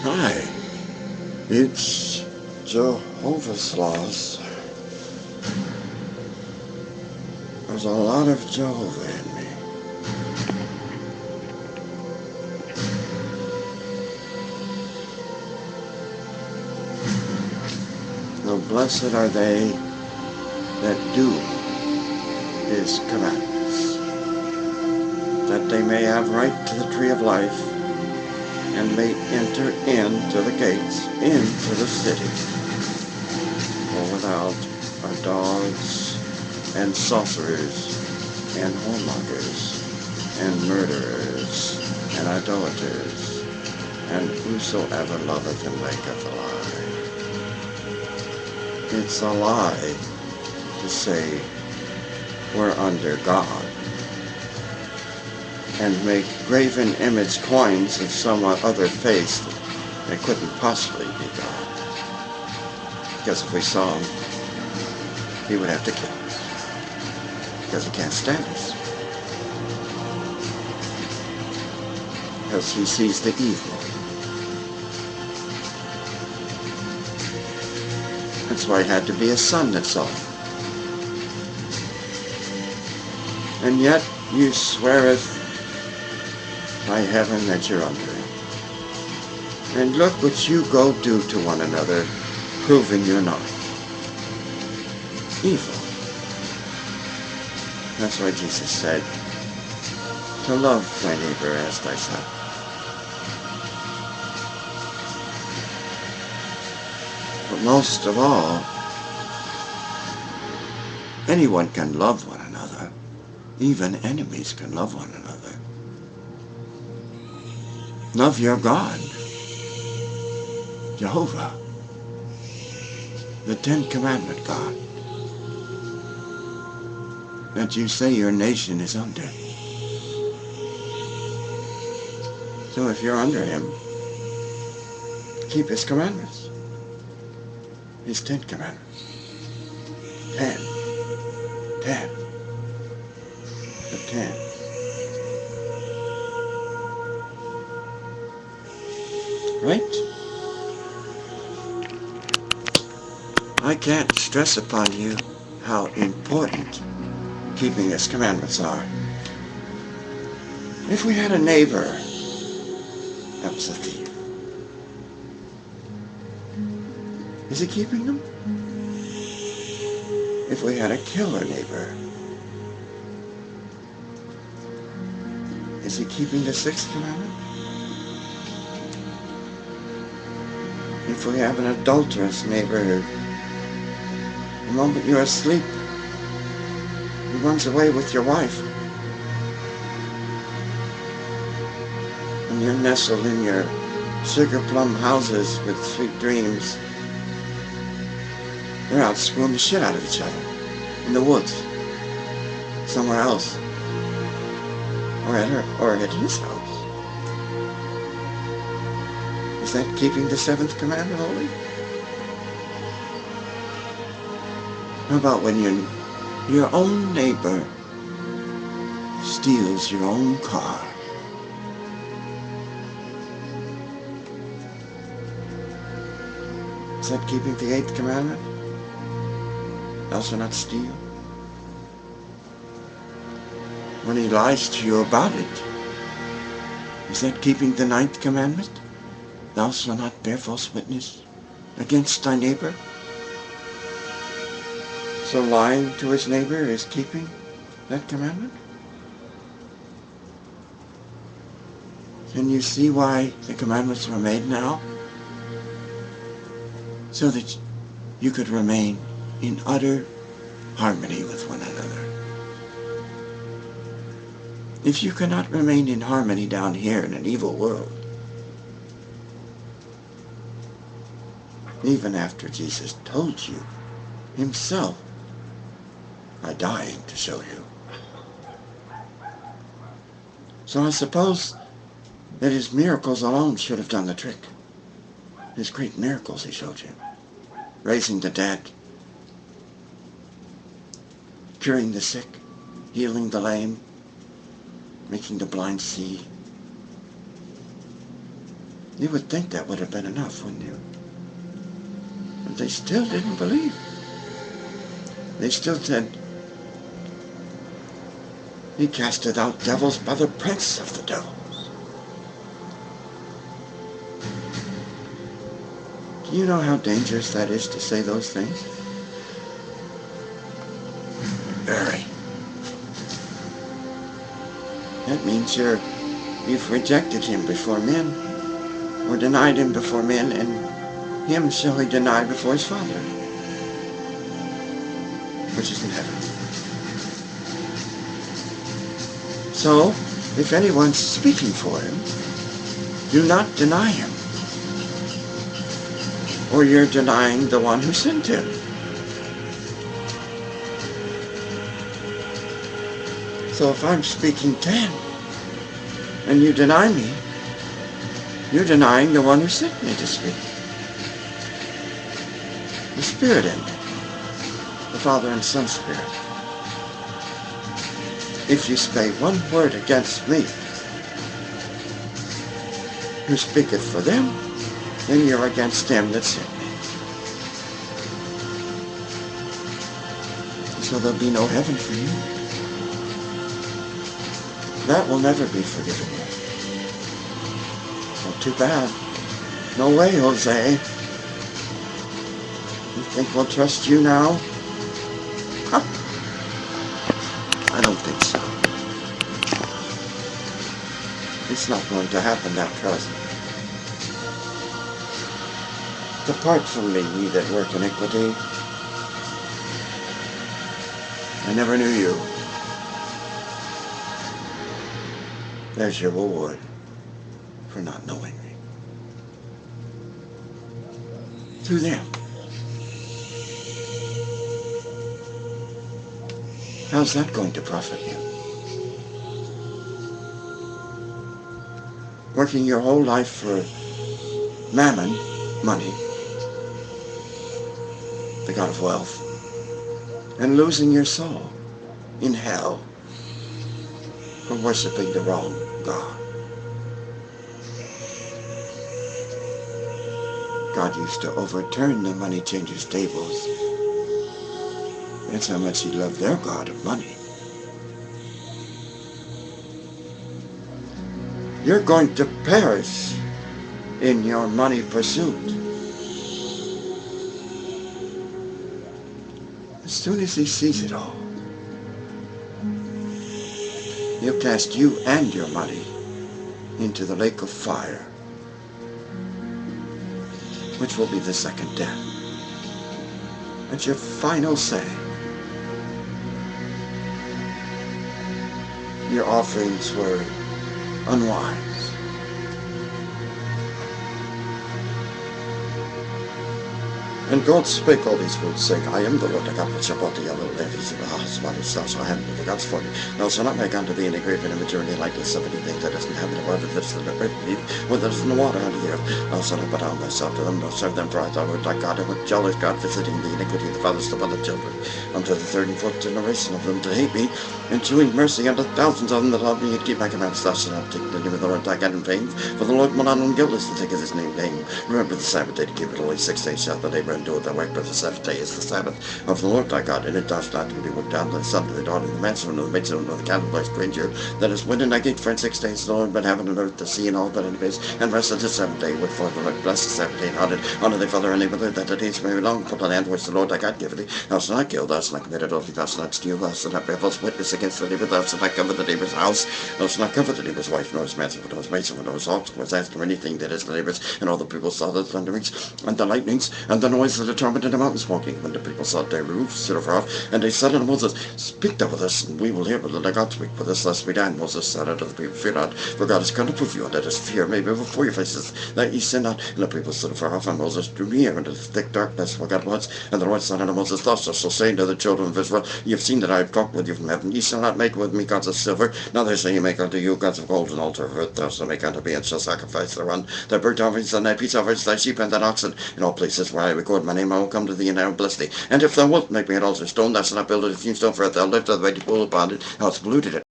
Hi, it's Jehovah's Laws. There's a lot of Jehovah in me. So blessed are they that do his commandments, that they may have right to the tree of life, and may enter into the gates, into the city. For without are dogs, and sorcerers, and whoremongers, and murderers, and idolaters, and whosoever loveth and maketh a lie. It's a lie to say we're under God and make graven image coins of some other face that couldn't possibly be God. Because if we saw him, he would have to kill us. Because he can't stand us. Because he sees the evil. That's why it had to be a son that saw him. And yet you sweareth by heaven that you're under him. And look what you go do to one another, proving you're not. Evil. That's why Jesus said, to love thy neighbor as thyself. But most of all, anyone can love one another. Even enemies can love one another. Love your God, Jehovah, the 10th commandment God, that you say your nation is under. So if you're under him, keep his commandments. His 10th commandments. 10. The 10. Right? I can't stress upon you how important keeping his commandments are. If we had a neighbor that was a thief, is he keeping them? If we had a killer neighbor, is he keeping the 6th commandment? If we have an adulterous neighbor, the moment you're asleep, he runs away with your wife, and you're nestled in your sugar plum houses with sweet dreams, they're out screwing the shit out of each other in the woods, somewhere else, or at his house. Is that keeping the 7th commandment holy? How about when your own neighbor steals your own car? Is that keeping the 8th commandment? Thou shalt not steal. When he lies to you about it, is that keeping the 9th commandment? Thou shalt not bear false witness against thy neighbor. So lying to his neighbor is keeping that commandment? Can you see why the commandments were made now? So that you could remain in utter harmony with one another. If you cannot remain in harmony down here in an evil world, even after Jesus told you himself by dying to show you. So I suppose that his miracles alone should have done the trick. His great miracles he showed you. Raising the dead, curing the sick, healing the lame, making the blind see. You would think that would have been enough, wouldn't you? But they still didn't believe. They still said, he casteth out devils by the prince of the devils. Do you know how dangerous that is to say those things? Very. That means you've rejected him before men, or denied him before men, and him shall he deny before his Father, which is in heaven. So, if anyone's speaking for him, do not deny him, or you're denying the one who sent him. So if I'm speaking 10, and you deny me, you're denying the one who sent me to speak. The Spirit in me, the Father and Son Spirit. If you say one word against me, who speaketh for them, then you're against them that sent me. So there'll be no heaven for you. That will never be forgiven you. Well, too bad. No way, Jose. You think we'll trust you now? Huh. I don't think so. It's not going to happen that present. Depart from me, ye that work iniquity. I never knew you. There's your reward for not knowing me. Through them. How's that going to profit you? Working your whole life for mammon, money, the god of wealth, and losing your soul in hell for worshiping the wrong God. God used to overturn the money changers' tables. That's how much he loved their God of money. You're going to perish in your money pursuit. As soon as he sees it all, he'll cast you and your money into the lake of fire, which will be the second death. That's your final say. Your offerings were unwise. And God spake all these words, saying, I am the Lord thy God, which have brought thee out of the land of the house, which thou shalt have no other gods for thee. Thou shalt not make unto thee any graven image or any likeness of anything that is in heaven above, that is in the earth beneath, or that is in the water under the earth. Thou shalt not bow down thyself to them, nor serve them, for I, the Lord thy God, am a jealous God, visiting the iniquity of the fathers upon the children, unto the third and fourth generation of them that hate me, and shewing mercy unto thousands of them that love me and keep my commandments. Thou shalt not take the name of the Lord thy God in vain, for the Lord will not own guiltless to take his name in vain. Remember the Sabbath day to keep it holy. 6 days shalt thou labor and do thy work, but the seventh day is the Sabbath of the Lord thy God, and it doth not to be worked down to the son, to the daughter, to the manservant, to the maidservant, to the cattle, to the stranger that is within thy gate. For in 6 days the Lord made heaven and earth, the sea, and all that in it is, and rested the seventh day. Wherefore the Lord blessed the seventh day, and honor thy father and thy mother, that the days may be long upon the land which the Lord thy God giveth thee. Thou shalt not kill, thou shalt not commit adultery, thou shalt not steal, thou shalt not bear false witness against the neighbor, thou shalt not covet the neighbor's house, thou shalt not covet the neighbor's wife, nor his manservant, nor his maidservant, nor his ox, nor his ass, nor anything that is the neighbor's. And all the people saw the thunderings, and the lightnings, and the noise of the trumpet, and the mountain smoking. When the people saw their roofs set afar off, and they said unto Moses, Speak thou with us, and we will hear, but let thy God speak with us, lest we die. And Moses said unto the people, Fear not, for God is come to prove you, and let us fear may be before your faces, that ye sin not. And the people stood afar off, and Moses drew near into the thick darkness where God was. And the Lord said unto Moses, Thus shalt thou say unto the children of Israel, Ye have seen that I have talked with you from heaven. Ye shall not make with me gods of silver, neither shall ye make unto you gods of gold. An altar of earth thou shalt make unto me, and shall sacrifice thereon thy burnt offerings, and thy peace offerings, thy sheep, and thine oxen. In all places where I record my name, I will come to thee, and I will bless thee. And if thou wilt make me an altar of stone, thou shalt not build it of hewn stone, for if thou lift up thy pool upon it, thou hast polluted it.